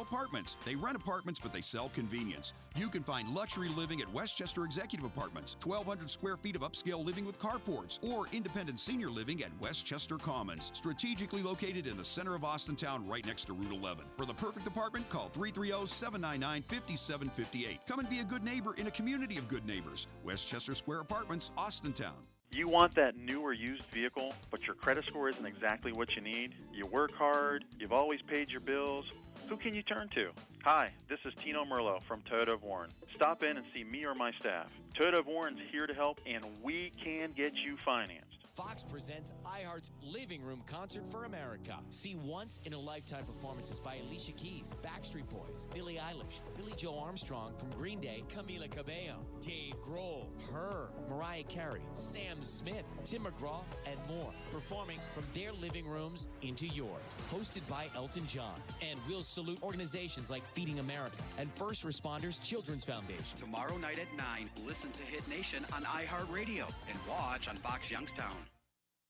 Studio Apartments. They rent apartments, but they sell convenience. You can find luxury living at Westchester Executive Apartments, 1,200 square feet of upscale living with carports, or independent senior living at Westchester Commons, strategically located in the center of Austintown, right next to Route 11. For the perfect apartment, call 330-799-5758. Come and be a good neighbor in a community of good neighbors. Westchester Square Apartments, Austintown. You want that new or used vehicle, but your credit score isn't exactly what you need? You work hard, you've always paid your bills. Who can you turn to? Hi, this is Tino Merlo from Toyota of Warren. Stop in and see me or my staff. Toyota of Warren's here to help, and we can get you financed. Fox presents iHeart's Living Room Concert for America. See once-in-a-lifetime performances by Alicia Keys, Backstreet Boys, Billie Eilish, Billie Joe Armstrong from Green Day, Camila Cabello, Dave Grohl, Her, Mariah Carey, Sam Smith, Tim McGraw, and more. Performing from their living rooms into yours. Hosted by Elton John. And we'll salute organizations like Feeding America and First Responders Children's Foundation. Tomorrow night at 9, listen to Hit Nation on iHeartRadio and watch on Fox Youngstown.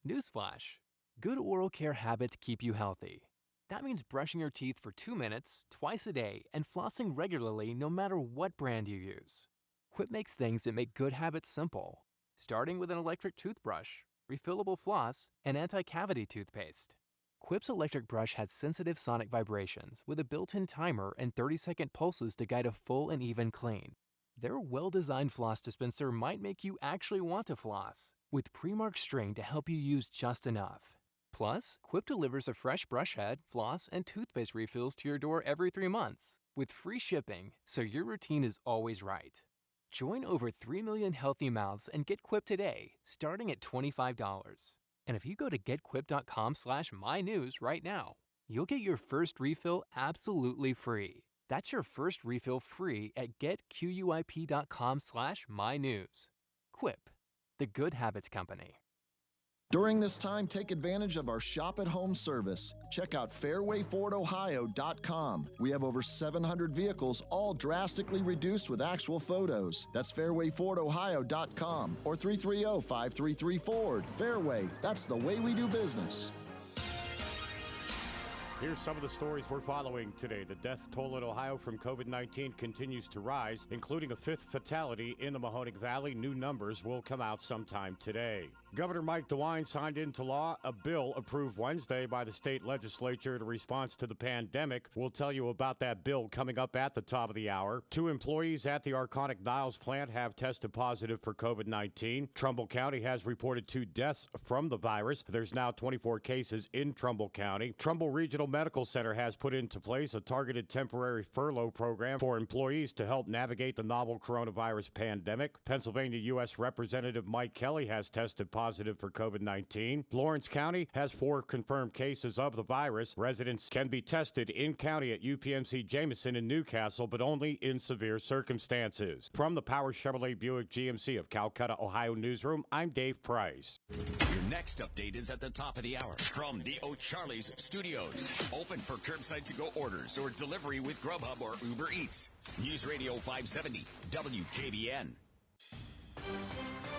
Newsflash: good oral care habits keep you healthy. That means brushing your teeth for 2 minutes, twice a day, and flossing regularly no matter what brand you use. Quip makes things that make good habits simple, starting with an electric toothbrush, refillable floss, and anti-cavity toothpaste. Quip's electric brush has sensitive sonic vibrations with a built-in timer and 30-second pulses to guide a full and even clean. Their well-designed floss dispenser might make you actually want to floss, with pre-marked string to help you use just enough. Plus, Quip delivers a fresh brush head, floss, and toothpaste refills to your door every 3 months, with free shipping, so your routine is always right. Join over 3 million healthy mouths and get Quip today, starting at $25. And if you go to getquip.com/mynews right now, you'll get your first refill absolutely free. That's your first refill free at getquip.com/mynews. Quip, the Good Habits Company. During this time, take advantage of our shop-at-home service. Check out fairwayfordohio.com. We have over 700 vehicles, all drastically reduced with actual photos. That's fairwayfordohio.com or 330-5334. Fairway, that's the way we do business. Here's some of the stories we're following today. The death toll in Ohio from COVID-19 continues to rise, including a 5th fatality in the Mahoning Valley. New numbers will come out sometime today. Governor Mike DeWine signed into law a bill approved Wednesday by the state legislature in response to the pandemic. We'll tell you about that bill coming up at the top of the hour. 2 employees at the Arconic Niles plant have tested positive for COVID-19. Trumbull County has reported 2 deaths from the virus. There's now 24 cases in Trumbull County. Trumbull Regional Medical Center has put into place a targeted temporary furlough program for employees to help navigate the novel coronavirus pandemic. Pennsylvania U.S. Representative Mike Kelly has tested positive for COVID-19. Lawrence County has 4 confirmed cases of the virus. Residents can be tested in county at UPMC Jameson in Newcastle, but only in severe circumstances. From the Power Chevrolet Buick GMC of Calcutta, Ohio newsroom, I'm Dave Price. Your next update is at the top of the hour from the O'Charlie's Studios. Open for curbside to-go orders or delivery with Grubhub or Uber Eats. News Radio 570, WKBN.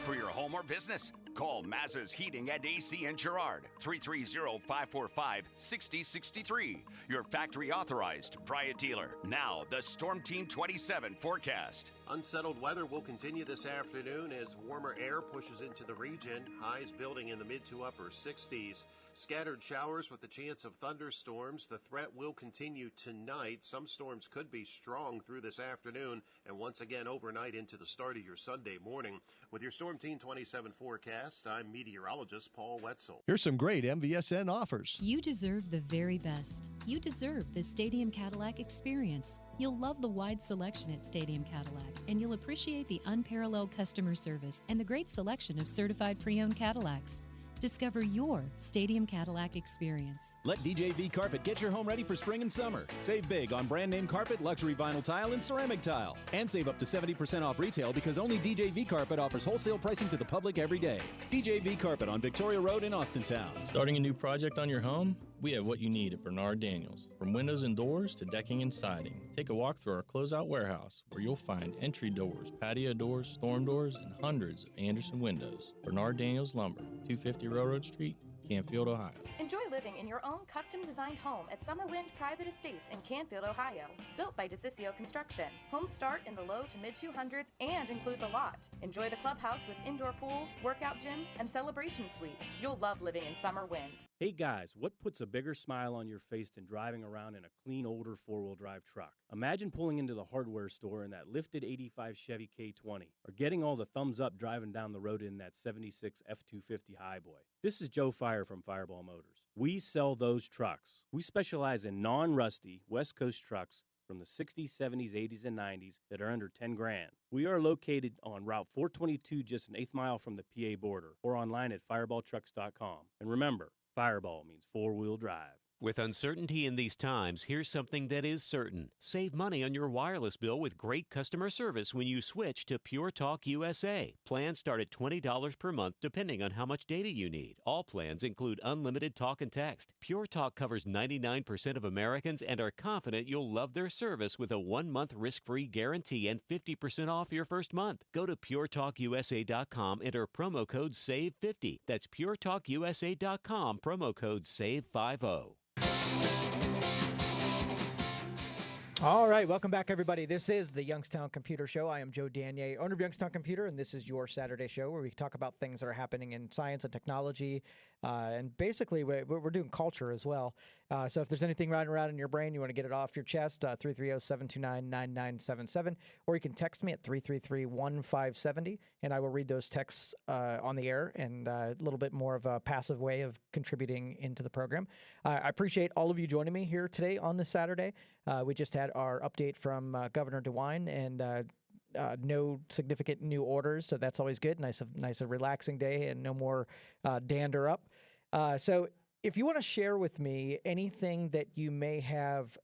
For your home or business, call Mazza's Heating and AC in Girard, 330-545-6063. Your factory authorized Bryant dealer. Now, the Storm Team 27 forecast. Unsettled weather will continue this afternoon as warmer air pushes into the region. Highs building in the mid to upper 60s. Scattered showers with the chance of thunderstorms. The threat will continue tonight. Some storms could be strong through this afternoon and once again overnight into the start of your Sunday morning. With your Storm Team 27 forecast, I'm meteorologist Paul Wetzel. Here's some great MVSN offers. You deserve the very best. You deserve the Stadium Cadillac experience. You'll love the wide selection at Stadium Cadillac, and you'll appreciate the unparalleled customer service and the great selection of certified pre-owned Cadillacs. Discover your Stadium Cadillac experience. Let DJV Carpet get your home ready for spring and summer. Save big on brand name carpet, luxury vinyl tile, and ceramic tile. And save up to 70% off retail because only DJV Carpet offers wholesale pricing to the public every day. DJV Carpet on Victoria Road in Austintown. Starting a new project on your home? We have what you need at Bernard Daniels. From windows and doors to decking and siding. Take a walk through our closeout warehouse where you'll find entry doors, patio doors, storm doors, and hundreds of Anderson windows. Bernard Daniels Lumber, 250 Railroad Street, Canfield, Ohio. Enjoy living in your own custom-designed home at Summerwind Private Estates in Canfield, Ohio. Built by DeCiccio Construction. Homes start in the low to mid-200s and include the lot. Enjoy the clubhouse with indoor pool, workout gym, and celebration suite. You'll love living in Summerwind. Hey guys, what puts a bigger smile on your face than driving around in a clean, older four-wheel drive truck? Imagine pulling into the hardware store in that lifted 85 Chevy K20, or getting all the thumbs up driving down the road in that 76 F-250 Highboy. This is Joe Fire from Fireball Motors. We sell those trucks. We specialize in non-rusty West Coast trucks from the 60s, 70s, 80s, and 90s that are under 10 grand. We are located on Route 422, just an eighth mile from the PA border, or online at fireballtrucks.com. And remember, Fireball means four-wheel drive. With uncertainty in these times, here's something that is certain. Save money on your wireless bill with great customer service when you switch to Pure Talk USA. Plans start at $20 per month depending on how much data you need. All plans include unlimited talk and text. Pure Talk covers 99% of Americans and are confident you'll love their service with a 1-month risk-free guarantee and 50% off your first month. Go to puretalkusa.com, enter promo code SAVE50. That's puretalkusa.com, promo code SAVE50. All right, welcome back, everybody. This is the Youngstown Computer Show. I am Joe Danier, owner of Youngstown Computer, and this is your Saturday show where we talk about things that are happening in science and technology, and basically we're doing culture as well. So if there's anything riding around in your brain, you want to get it off your chest, 330-729-9977, or you can text me at 333-1570, and I will read those texts on the air, and a little bit more of a passive way of contributing into the program. I appreciate all of you joining me here today on this Saturday. We just had our update from Governor DeWine, and no significant new orders, so that's always good. Nice, relaxing day, and no more dander up. So if you want to share with me anything that you may have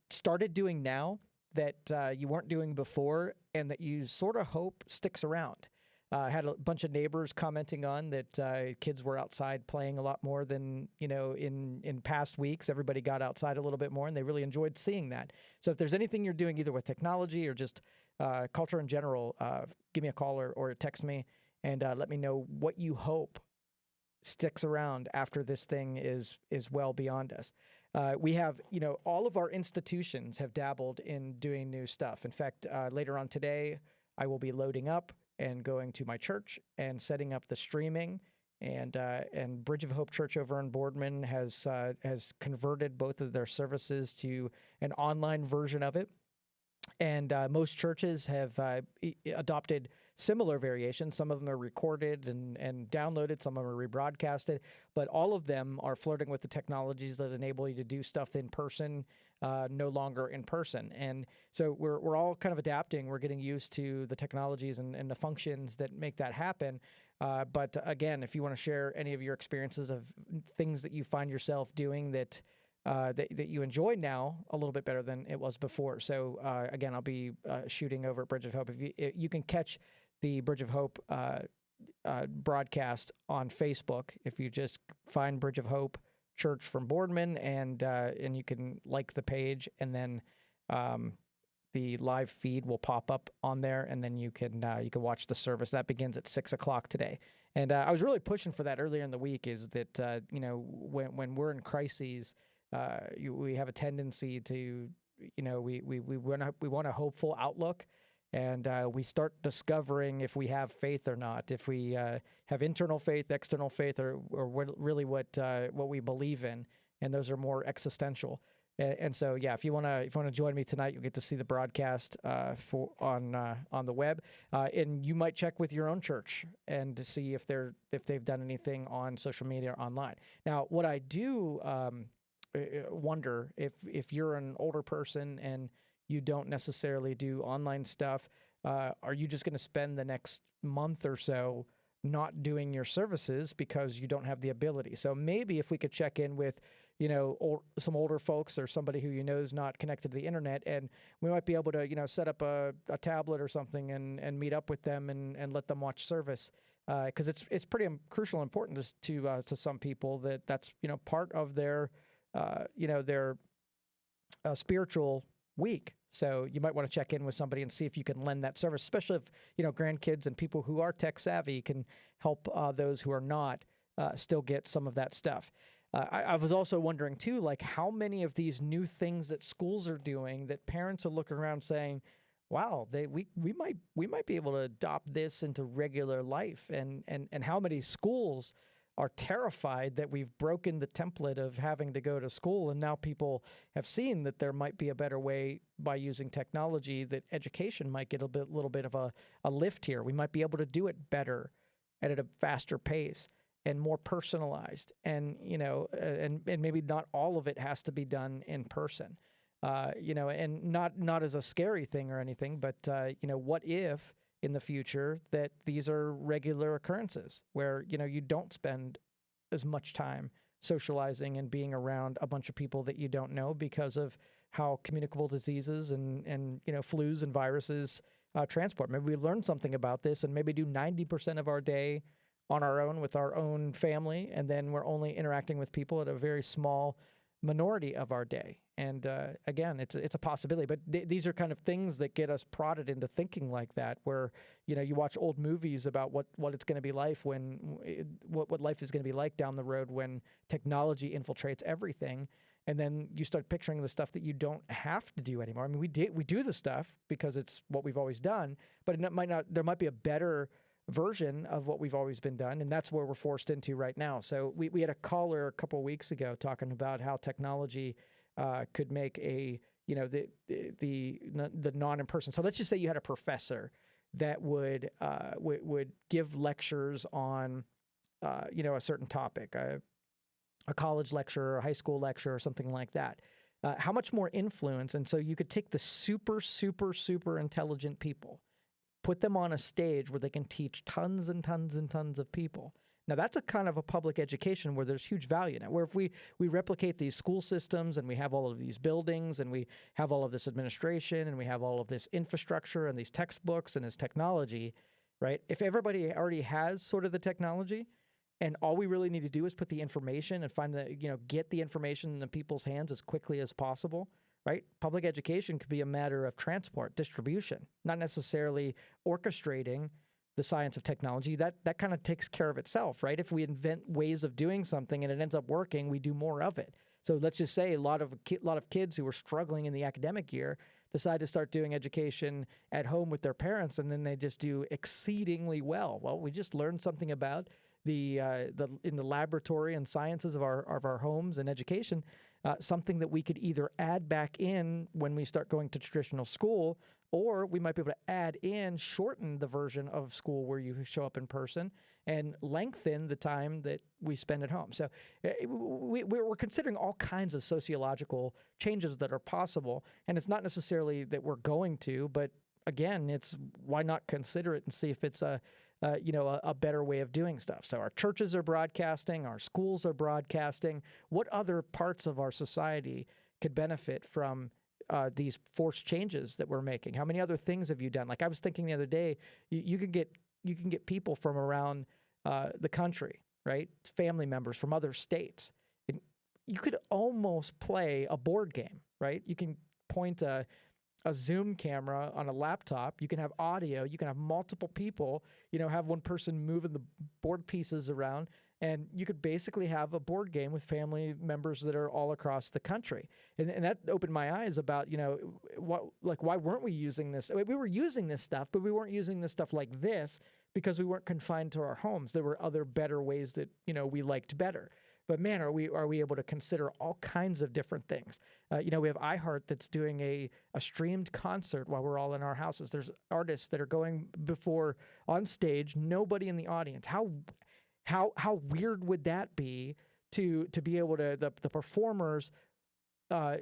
started doing now that you weren't doing before and that you sort of hope sticks around. I had a bunch of neighbors commenting on that kids were outside playing a lot more than, in past weeks. Everybody got outside a little bit more, and they really enjoyed seeing that. So if there's anything you're doing either with technology or just culture in general, give me a call or text me and let me know what you hope sticks around after this thing is well beyond us. We have, all of our institutions have dabbled in doing new stuff. In fact, later on today, I will be loading up and going to my church and setting up the streaming. And Bridge of Hope Church over in Boardman has converted both of their services to an online version of it. And most churches have adopted similar variations. Some of them are recorded and downloaded. Some of them are rebroadcasted. But all of them are flirting with the technologies that enable you to do stuff in person, no longer in person. And so we're all kind of adapting. We're getting used to the technologies and the functions that make that happen. But again, if you want to share any of your experiences of things that you find yourself doing that you enjoy now a little bit better than it was before. So again, I'll be shooting over at Bridge of Hope. If you can catch the Bridge of Hope broadcast on Facebook, if you just find Bridge of Hope Church from Boardman and you can like the page, and then the live feed will pop up on there, and then you can watch the service. That begins at 6 o'clock today. And I was really pushing for that earlier in the week. Is that when we're in crises. We have a tendency to, we want a hopeful outlook, and we start discovering if we have faith or not, if we have internal faith, external faith, or really what we believe in, and those are more existential. And so, yeah, if you want to join me tonight, you'll get to see the broadcast on the web, and you might check with your own church and to see if they've done anything on social media or online. Now, what I do. Wonder if you're an older person and you don't necessarily do online stuff, are you just going to spend the next month or so not doing your services because you don't have the ability? So maybe if we could check in with, some older folks or somebody who is not connected to the internet, and we might be able to, set up a tablet or something and meet up with them and let them watch service. Because it's pretty crucial and important to some people that's part of their their spiritual week. So you might want to check in with somebody and see if you can lend that service, especially if, grandkids and people who are tech savvy can help those who are not still get some of that stuff. I was also wondering too, like how many of these new things that schools are doing that parents are looking around saying, wow, we might be able to adopt this into regular life, and how many schools are terrified that we've broken the template of having to go to school, and now people have seen that there might be a better way by using technology, that education might get a little bit of a lift here. We might be able to do it better at a faster pace and more personalized, and and maybe not all of it has to be done in person. And not as a scary thing or anything, but what if in the future that these are regular occurrences where you don't spend as much time socializing and being around a bunch of people that you don't know because of how communicable diseases and flus and viruses transport. Maybe we learn something about this and maybe do 90% of our day on our own with our own family, and then we're only interacting with people at a very small minority of our day. And again, it's a possibility, but these are kind of things that get us prodded into thinking like that, where you watch old movies about what it's going to be like what life is going to be like down the road when technology infiltrates everything, and then you start picturing the stuff that you don't have to do anymore. I mean, we do the stuff because it's what we've always done, but there might be a better version of what we've always been done, and that's where we're forced into right now. So we had a caller a couple of weeks ago talking about how technology could make the non-in-person. So let's just say you had a professor that would give lectures on a certain topic, a college lecture, or a high school lecture, or something like that. How much more influence? And so you could take the super, super, super intelligent people, put them on a stage where they can teach tons and tons and tons of people. Now, that's a kind of a public education where there's huge value now, where if we replicate these school systems and we have all of these buildings and we have all of this administration and we have all of this infrastructure and these textbooks and this technology, right? If everybody already has sort of the technology and all we really need to do is put the information and get the information in the people's hands as quickly as possible, right? Public education could be a matter of transport, distribution, not necessarily orchestrating the science of technology. That kind of takes care of itself, right? If we invent ways of doing something and it ends up working, we do more of it. So let's just say a lot of kids who were struggling in the academic year decide to start doing education at home with their parents, and then they just do exceedingly well. Well, we just learned something about in the laboratory and sciences of our homes and education. Something that we could either add back in when we start going to traditional school, or we might be able to shorten the version of school where you show up in person and lengthen the time that we spend at home. So we're considering all kinds of sociological changes that are possible, and it's not necessarily that we're going to, but again, it's why not consider it and see if it's a better way of doing stuff. So our churches are broadcasting, our schools are broadcasting. What other parts of our society could benefit from these forced changes that we're making? How many other things have you done? Like I was thinking the other day, you can get people from around the country, right? Family members from other states. And you could almost play a board game, right? You can point a Zoom camera on a laptop. You can have audio. You can have multiple people, have one person moving the board pieces around, and you could basically have a board game with family members that are all across the country. And that opened my eyes about, why weren't we using this? We were using this stuff, but we weren't using this stuff like this because we weren't confined to our homes. There were other better ways that, we liked better. But man, are we able to consider all kinds of different things? We have iHeart that's doing a streamed concert while we're all in our houses. There's artists that are going before on stage, nobody in the audience. How weird would that be to be able to the performers, are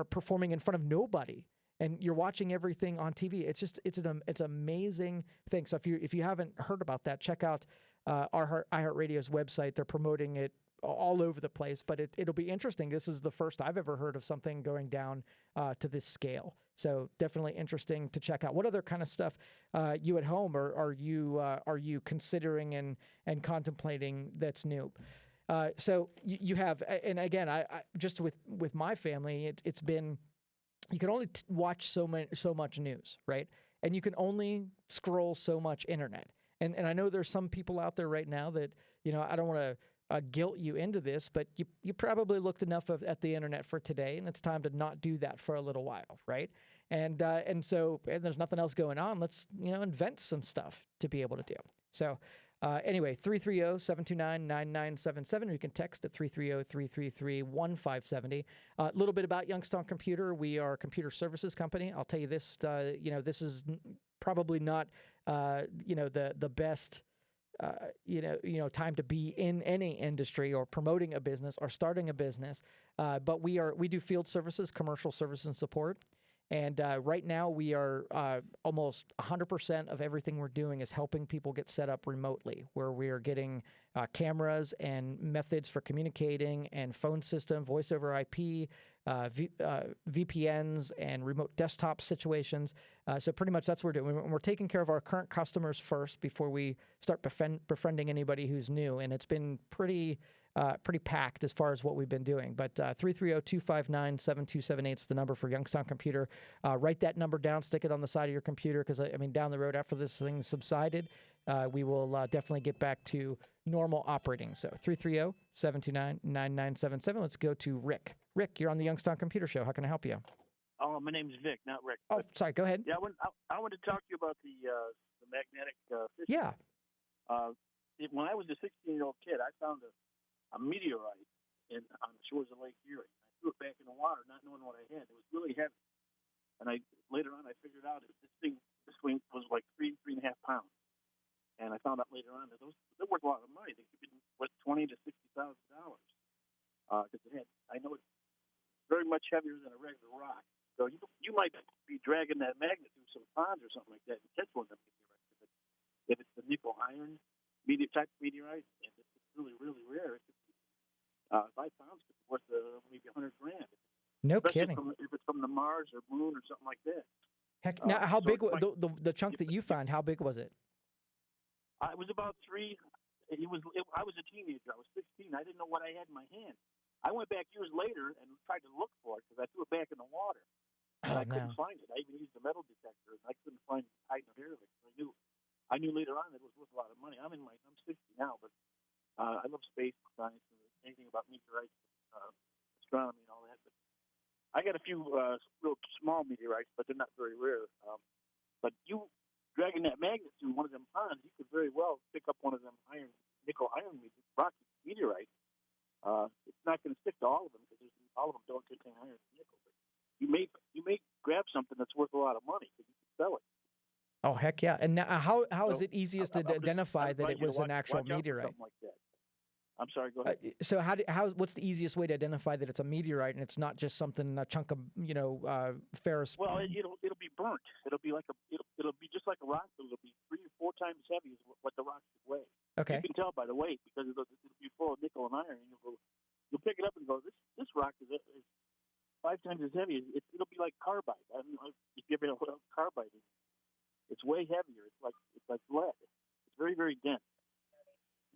performing in front of nobody, and you're watching everything on TV. It's an amazing thing. So if you haven't heard about that, check out iHeartRadio's website. They're promoting it all over the place, but it'll be interesting. This is the first I've ever heard of something going down to this scale. So definitely interesting to check out. What other kind of stuff you at home are you considering and contemplating that's new? So you have, and again, I just with my family, it's been, you can only watch so much news, right? And you can only scroll so much internet. And I know there's some people out there right now that, I don't want to guilt you into this, but you probably looked enough at the internet for today, and it's time to not do that for a little while, right? And so there's nothing else going on. Let's invent some stuff to be able to do. So anyway, 330-729-9977, or you can text at 330-333-1570. A little bit about Youngstown Computer. We are a computer services company. I'll tell you this, this is probably not, the best, time to be in any industry or promoting a business or starting a business. But we do field services, commercial service and support. And right now we are almost 100% of everything we're doing is helping people get set up remotely, where we are getting cameras and methods for communicating and phone system, voice over IP, VPNs, and remote desktop situations. So pretty much that's what we're doing. We're taking care of our current customers first before we start befriending anybody who's new. And it's been pretty packed as far as what we've been doing. But 330-259-7278 is the number for Youngstown Computer. Write that number down, stick it on the side of your computer, because, down the road after this thing subsided, we will definitely get back to normal operating. So 330-729-9977. Let's go to Rick. Rick, you're on the Youngstown Computer Show. How can I help you? Oh, my name's Vic, not Rick. Oh, sorry. Go ahead. Yeah, I wanted to talk to you about the magnetic fish. Yeah. When I was a 16-year-old kid, I found a meteorite on the shores of Lake Erie. I threw it back in the water, not knowing what I had. It was really heavy. And later on, I figured out this thing was like 3.5 pounds. And I found out later on that they're worth a lot of money. They could be worth $20,000 to $60,000. Because I know it's very much heavier than a regular rock. So you might be dragging that magnet through some ponds or something like that and catch one of them meteorites. If it's the nickel iron type meteorite, and it's really, really rare, it could be 5 pounds could be worth maybe $100,000. No Especially kidding. if it's from the Mars or Moon or something like that. Heck, now how big the chunk that you found? How big was it? It was about 3. I was a teenager. I was 16. I didn't know what I had in my hand. I went back years later and tried to look for it because I threw it back in the water. And I couldn't find it. I even used a metal detector, and I couldn't find it hiding in the hair. I knew later on that it was worth a lot of money. I'm 60 now, but I love space science and anything about meteorites, astronomy, and all that. But I got a few real small meteorites, but they're not very rare. But you dragging that magnet through one of them ponds, you could very well pick up one of them nickel iron rocky meteorites. It's not going to stick to all of them because all of them don't contain iron and nickel. But you may grab something that's worth a lot of money because you can sell it. Oh, heck yeah. And now how is it easiest to identify that it was an actual meteorite? Something like that. I'm sorry, go ahead. So what's the easiest way to identify that it's a meteorite and it's not just a chunk of, ferrous? Well, it'll be burnt. It'll be it'll be just like a rock, but it'll be 3 or 4 times as heavy as what the rock should weigh. Okay. You can tell by the weight because it'll be full of nickel and iron. And you'll pick it up and go, this rock is 5 times as heavy. It'll be like carbide. I don't know if you ever know what carbide is. It's way heavier. It's like lead. It's very, very dense.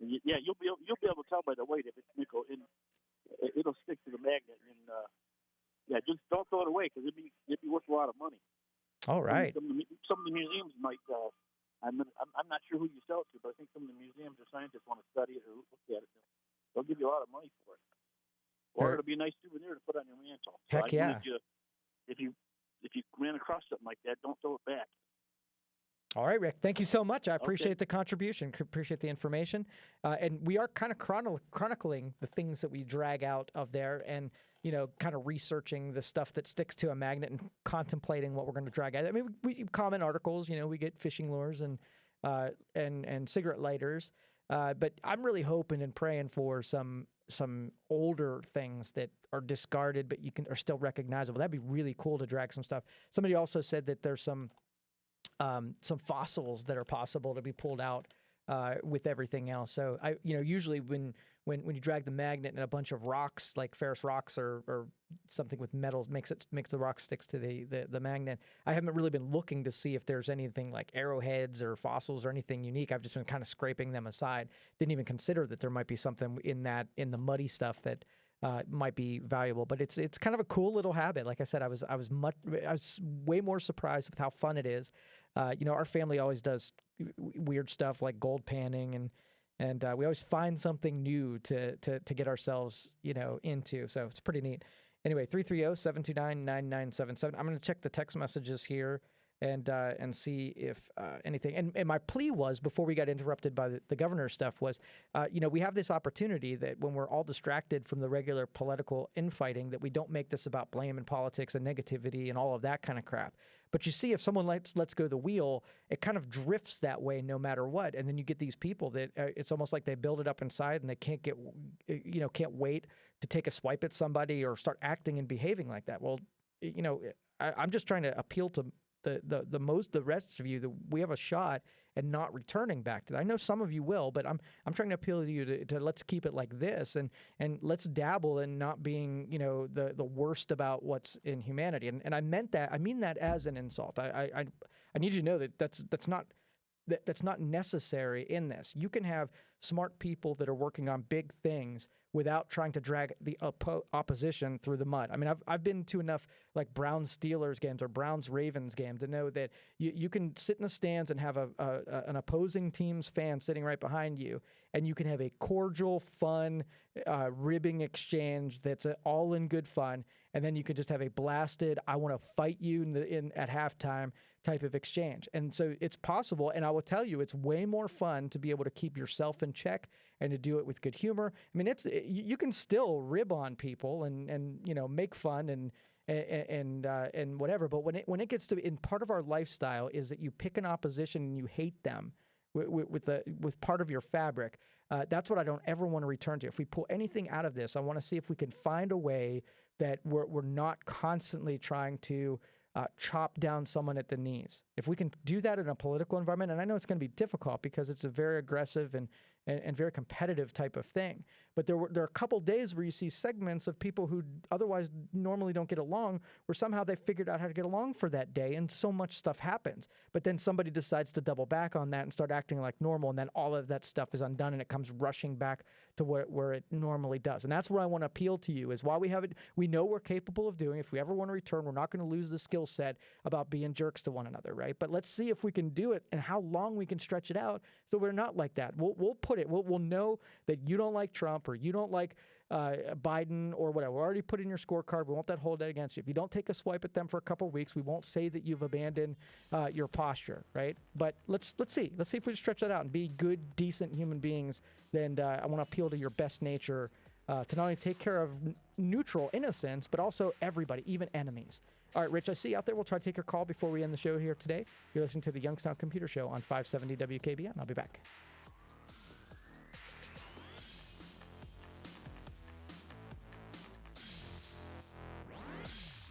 And you'll be able to tell by the weight if it's nickel. And it'll stick to the magnet. And just don't throw it away because it'd be worth a lot of money. All right. Some of the museums might. I'm not sure who you sell it to, but I think some of the museums or scientists want to study it or look at it. They'll give you a lot of money for it. Or it'll be a nice souvenir to put on your mantle. Heck yeah. If you ran across something like that, don't throw it back. All right, Rick. Thank you so much. I appreciate the contribution. Appreciate the information. And we are kind of chronicling the things that we drag out of there and, kind of researching the stuff that sticks to a magnet and contemplating what we're going to drag out. I mean, we comment articles, we get fishing lures and cigarette lighters. But I'm really hoping and praying for some older things that are discarded but are still recognizable. That'd be really cool to drag some stuff. Somebody also said that there's some fossils that are possible to be pulled out with everything else. So usually when you drag the magnet and a bunch of rocks like ferrous rocks or something with metals makes the rock sticks to the magnet. I haven't really been looking to see if there's anything like arrowheads or fossils or anything unique. I've just been kind of scraping them aside. Didn't even consider that there might be something in the muddy stuff that might be valuable, but it's kind of a cool little habit. Like I said, I was way more surprised with how fun it is. Our family always does weird stuff like gold panning and And we always find something new to get ourselves, into. So it's pretty neat. Anyway, 330-729-9977. I'm going to check the text messages here and see if anything. And my plea was, before we got interrupted by the governor's stuff, was, we have this opportunity that when we're all distracted from the regular political infighting, that we don't make this about blame and politics and negativity and all of that kind of crap. But you see, if someone lets go the wheel, it kind of drifts that way no matter what. And then you get these people that it's almost like they build it up inside and they can't wait to take a swipe at somebody or start acting and behaving like that. Well, I'm just trying to appeal to the rest of you that we have a shot at not returning back to that. I know some of you will, but I'm trying to appeal to you to let's keep it like this and let's dabble in not being the worst about what's in humanity. And I mean that as an insult. I need you to know that that's not necessary in this. You can have smart people that are working on big things without trying to drag the opposition through the mud. I mean, I've been to enough like Browns-Steelers games or Browns-Ravens games to know that you can sit in the stands and have an opposing team's fan sitting right behind you, and you can have a cordial, fun, ribbing exchange that's all in good fun, and then you can just have a blasted, I want to fight you at halftime type of exchange. And so it's possible, and I will tell you, it's way more fun to be able to keep yourself in check and to do it with good humor. I mean, you can still rib on people and make fun and whatever, but when it gets to in part of our lifestyle is that you pick an opposition and you hate them with part of your fabric. That's what I don't ever want to return to. If we pull anything out of this, I want to see if we can find a way that we're not constantly trying to chop down someone at the knees. If we can do that in a political environment, and I know it's going to be difficult because it's a very aggressive and very competitive type of thing, but there are a couple days where you see segments of people who otherwise normally don't get along, where somehow they figured out how to get along for that day, and so much stuff happens. But then somebody decides to double back on that and start acting like normal, and then all of that stuff is undone, and it comes rushing back to where it normally does. And that's where I want to appeal to you, is while we have it, we know we're capable of doing. If we ever want to return, we're not going to lose the skill set about being jerks to one another, right? But let's see if we can do it and how long we can stretch it out so we're not like that. We'll put it. We'll know that you don't like Trump or you don't like Biden or whatever. We're already put in your scorecard. We won't hold that against you. If you don't take a swipe at them for a couple of weeks, we won't say that you've abandoned your posture, right? But let's see. Let's see if we can stretch that out and be good, decent human beings. Then I want to appeal to your best nature to not only take care of neutral innocents, but also everybody, even enemies. All right, Rich, I see you out there. We'll try to take your call before we end the show here today. You're listening to the Youngstown Computer Show on 570 WKBN. I'll be back.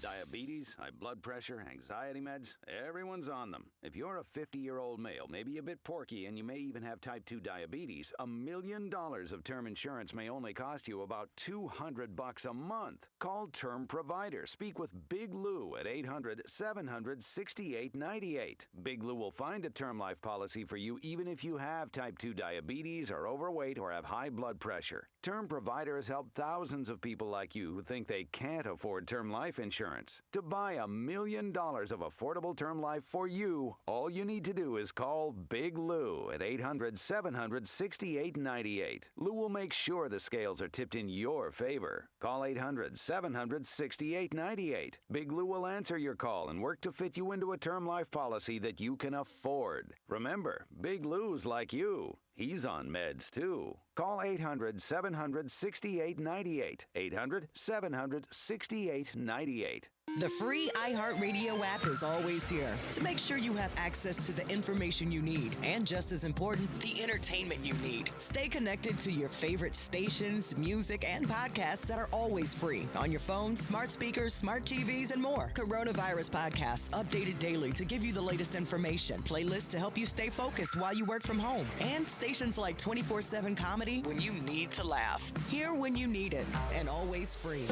Diabetes, high blood pressure, anxiety meds, everyone's on them. If you're a 50-year-old male, maybe a bit porky, and you may even have type 2 diabetes, $1 million of term insurance may only cost you about $200 a month. Call Term Provider. Speak with Big Lou at 800-700-6898. Big Lou will find a term life policy for you even if you have type 2 diabetes, are overweight, or have high blood pressure. Term Provider has helped thousands of people like you who think they can't afford term life insurance. To buy $1 million of affordable term life for you, all you need to do is call Big Lou at 800-700-6898. Lou will make sure the scales are tipped in your favor. Call 800-700-6898. Big Lou will answer your call and work to fit you into a term life policy that you can afford. Remember, Big Lou's like you. He's on meds, too. Call 800-700-6898. 800-700-6898. The free iHeartRadio app is always here to make sure you have access to the information you need and, just as important, the entertainment you need. Stay connected to your favorite stations, music, and podcasts that are always free on your phone, smart speakers, smart TVs, and more. Coronavirus podcasts updated daily to give you the latest information, playlists to help you stay focused while you work from home, and stations like 24/7 Comedy when you need to laugh. Here when you need it, and always free.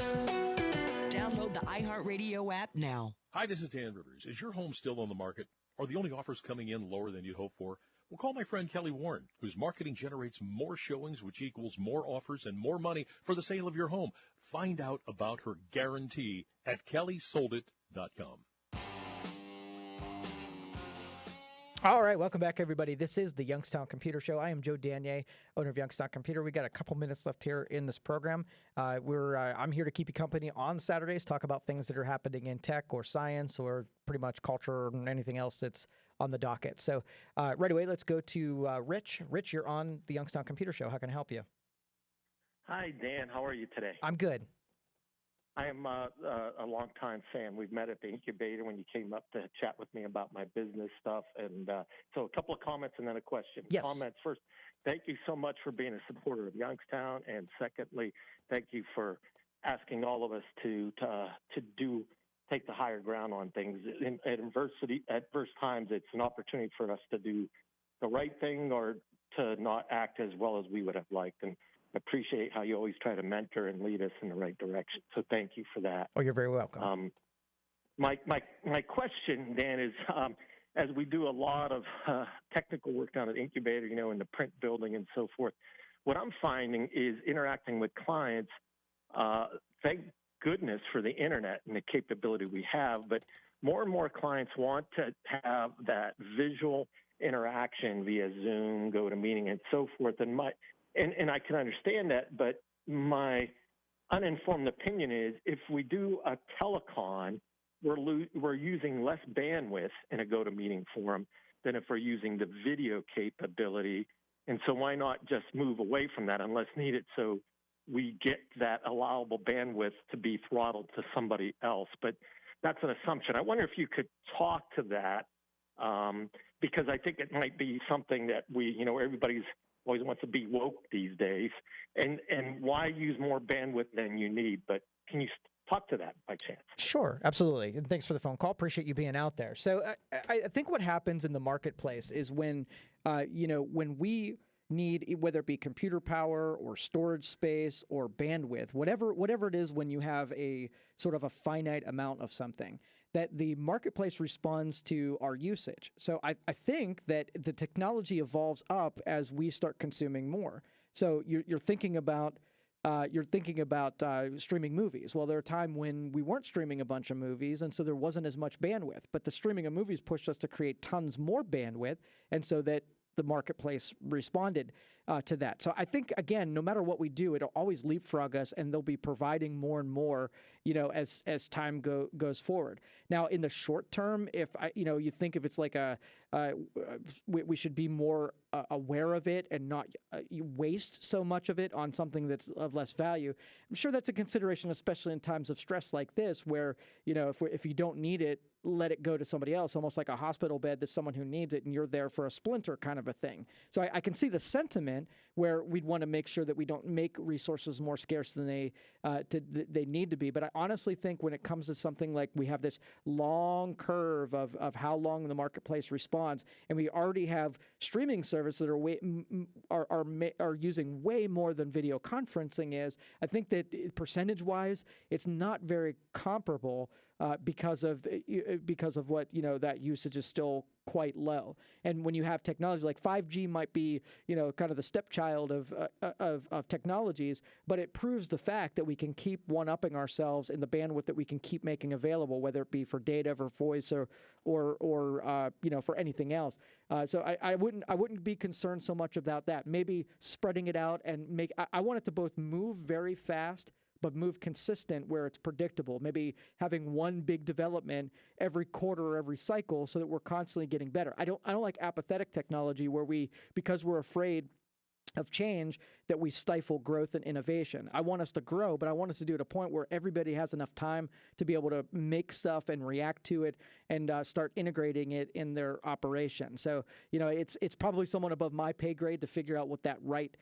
Download the iHeartRadio app now. Hi, this is Dan Rivers. Is your home still on the market? Are the only offers coming in lower than you'd hope for? Well, call my friend Kelly Warren, whose marketing generates more showings, which equals more offers and more money for the sale of your home. Find out about her guarantee at kellysoldit.com. All right, welcome back, everybody. This is the Youngstown Computer Show. I am Joe Danier, owner of Youngstown Computer. We got a couple minutes left here in this program. I'm here to keep you company on Saturdays, talk about things that are happening in tech or science or pretty much culture and anything else that's on the docket. So right away, let's go to Rich. Rich, you're on the Youngstown Computer Show. How can I help you? Hi, Dan. How are you today? I'm good. I am a longtime fan. We've met at the incubator when you came up to chat with me about my business stuff. And so a couple of comments and then a question. Yes. Comments first. Thank you so much for being a supporter of Youngstown. And secondly, thank you for asking all of us to take the higher ground on things. In adverse times, it's an opportunity for us to do the right thing or to not act as well as we would have liked. And appreciate how you always try to mentor and lead us in the right direction. So thank you for that. Oh, you're very welcome. My question, Dan, is as we do a lot of technical work down at the incubator, in the print building and so forth, what I'm finding is interacting with clients, thank goodness for the internet and the capability we have, but more and more clients want to have that visual interaction via Zoom, GoToMeeting, and so forth. And I can understand that, but my uninformed opinion is if we do a telecon, we're using less bandwidth in a GoToMeeting forum than if we're using the video capability. And so why not just move away from that unless needed so we get that allowable bandwidth to be throttled to somebody else? But that's an assumption. I wonder if you could talk to that because I think it might be something that everybody's always wants to be woke these days, and why use more bandwidth than you need? But can you talk to that by chance? Sure, absolutely. And thanks for the phone call. Appreciate you being out there. So I think what happens in the marketplace is when we need, whether it be computer power or storage space or bandwidth, whatever it is, when you have a sort of a finite amount of something, that the marketplace responds to our usage. So I think that the technology evolves up as we start consuming more. So you're thinking about streaming movies. Well, there are a time when we weren't streaming a bunch of movies, and so there wasn't as much bandwidth. But the streaming of movies pushed us to create tons more bandwidth, and so that the marketplace responded to that. So I think, again, no matter what we do, it'll always leapfrog us, and they'll be providing more and more, as time goes forward. Now, in the short term, if you think if it's like we should be more aware of it and not waste so much of it on something that's of less value. I'm sure that's a consideration, especially in times of stress like this, where if you don't need it, let it go to somebody else, almost like a hospital bed to someone who needs it, and you're there for a splinter kind of a thing. So I can see the sentiment where we'd want to make sure that we don't make resources more scarce than they need to be. But I honestly think when it comes to something like we have this long curve of how long the marketplace responds, and we already have streaming services that are using way more than video conferencing is, I think that percentage-wise, it's not very comparable because of what that usage is still quite low. And when you have technology like 5G might be kind of the stepchild of technologies, but it proves the fact that we can keep one-upping ourselves in the bandwidth that we can keep making available, whether it be for data, for voice, or for anything else. So I wouldn't be concerned so much about that. Maybe spreading it out and I want it to both move very fast but move consistent where it's predictable. Maybe having one big development every quarter or every cycle so that we're constantly getting better. I don't like apathetic technology where because we're afraid of change, that we stifle growth and innovation. I want us to grow, but I want us to do it at a point where everybody has enough time to be able to make stuff and react to it and start integrating it in their operation. So, it's probably somewhat above my pay grade to figure out what that right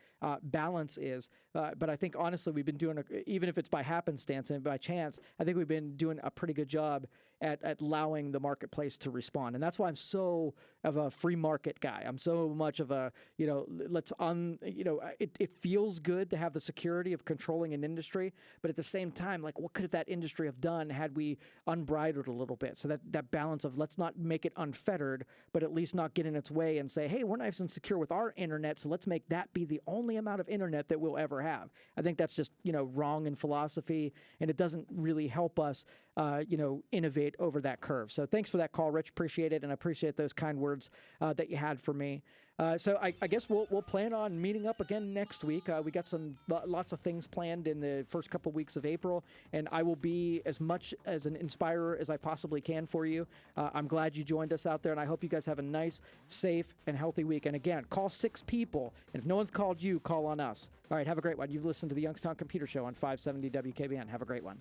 balance is. But I think, honestly, we've been doing, even if it's by happenstance and by chance, I think we've been doing a pretty good job at allowing the marketplace to respond. And that's why I'm so of a free market guy. I'm so much of a, it feels good to have the security of controlling an industry, but at the same time, like, what could that industry have done had we unbridled a little bit? So that balance of let's not make it unfettered, but at least not get in its way and say, hey, we're nice and secure with our internet, so let's make that be the only amount of internet that we'll ever have. I think that's just, wrong in philosophy, and it doesn't really help us, innovate navigate over that curve. So thanks for that call, Rich. Appreciate it, and I appreciate those kind words that you had for me. So I guess we'll plan on meeting up again next week. We got lots of things planned in the first couple weeks of April, and I will be as much as an inspirer as I possibly can for you. I'm glad you joined us out there, and I hope you guys have a nice, safe, and healthy week. And again, call 6 people, and if no one's called you, call on us. All right, have a great one. You've listened to the Youngstown Computer Show on 570 WKBN. Have a great one.